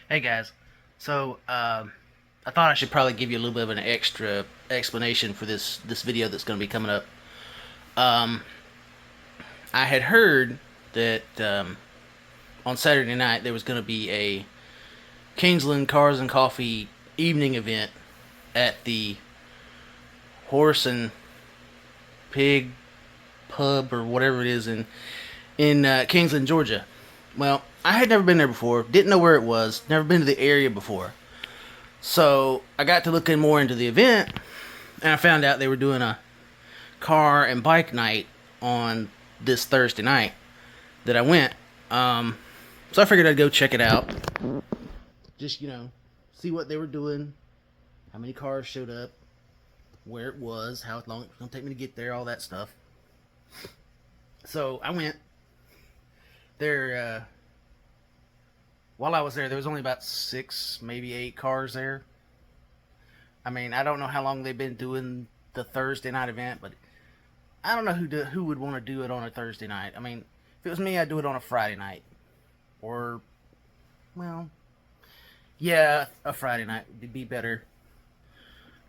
Hey guys, so I thought I should probably give you a little bit of an extra explanation for this video that's going to be coming up. Um, I had heard that on Saturday night there was going to be a Kingsland Cars and Coffee evening event at the Horse and Pig Pub or whatever it is in Kingsland, Georgia. Well, I had never been there before, didn't know where it was, never been to the area before. So I got to looking more into the event, and I found out they were doing a car and bike night on this Thursday night that I went. So I figured I'd go check it out. Just, see what they were doing, how many cars showed up, where it was, how long it was going to take me to get there, all that stuff. So I went. While I was there was only about 6, maybe 8 cars there. I mean, I don't know how long they've been doing the Thursday night event, but I don't know who would want to do it on a Thursday night. I mean, if it was me, I'd do it on a Friday night. Or, well, yeah, a Friday night would be better.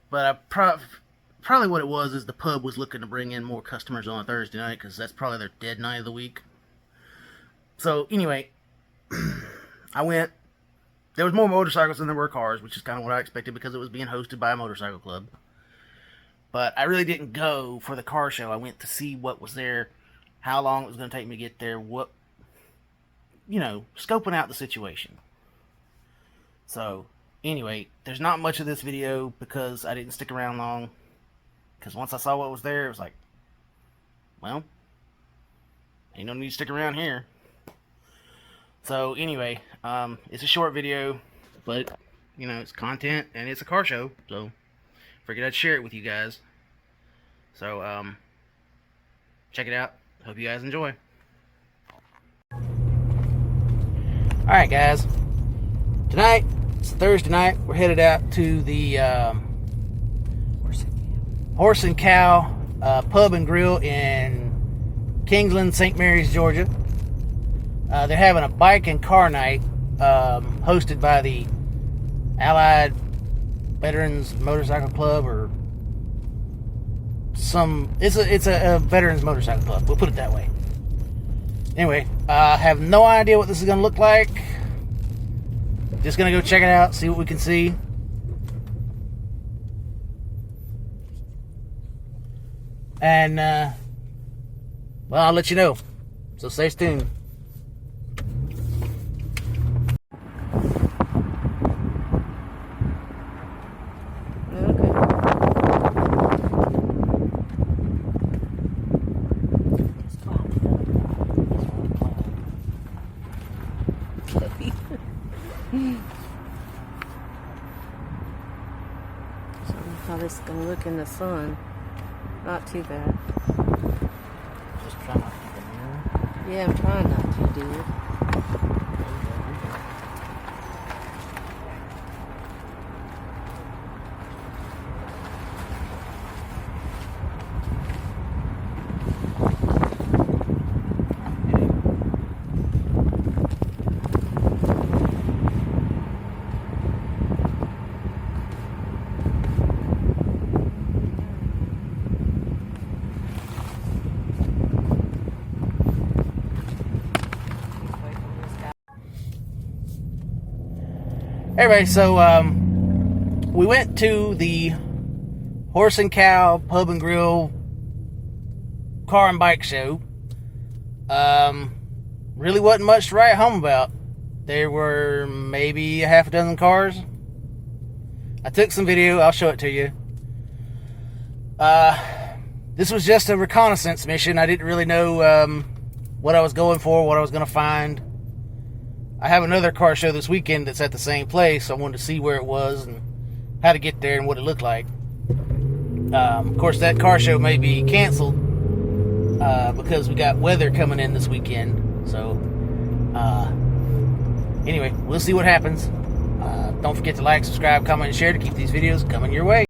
But probably what it was is the pub was looking to bring in more customers on a Thursday night, because that's probably their dead night of the week. So, anyway, I went. There was more motorcycles than there were cars, which is kind of what I expected because it was being hosted by a motorcycle club. But I really didn't go for the car show. I went to see what was there, how long it was going to take me to get there, scoping out the situation. So, anyway, there's not much of this video because I didn't stick around long. Because once I saw what was there, it was like, well, ain't no need to stick around here. So anyway, it's a short video, but it's content and it's a car show, so figured I'd share it with you guys. So check it out. Hope you guys enjoy. Alright guys, tonight, it's Thursday night, we're headed out to the Horse and Cow Pub and Grill in Kingsland, St. Mary's, Georgia. They're having a bike and car night hosted by the Allied Veterans Motorcycle Club, or it's a veterans motorcycle club, we'll put it that way. Anyway, I have no idea what this is going to look like. Just going to go check it out, see what we can see. And well, I'll let you know, so stay tuned. So how this is going to look in the sun. Not too bad. Just try not to keep it near. Yeah, I'm trying not to, dude. Anyway, so we went to the Horse and Cow Pub and Grill car and bike show. Really wasn't much to write home about. There were maybe a half a dozen cars. I took some video, I'll show it to you. This was just a reconnaissance mission. I didn't really know what I was going for, what I was going to find. I have another car show this weekend that's at the same place, so I wanted to see where it was and how to get there and what it looked like. Of course, that car show may be canceled because we got weather coming in this weekend. So, anyway, we'll see what happens. Don't forget to like, subscribe, comment, and share to keep these videos coming your way.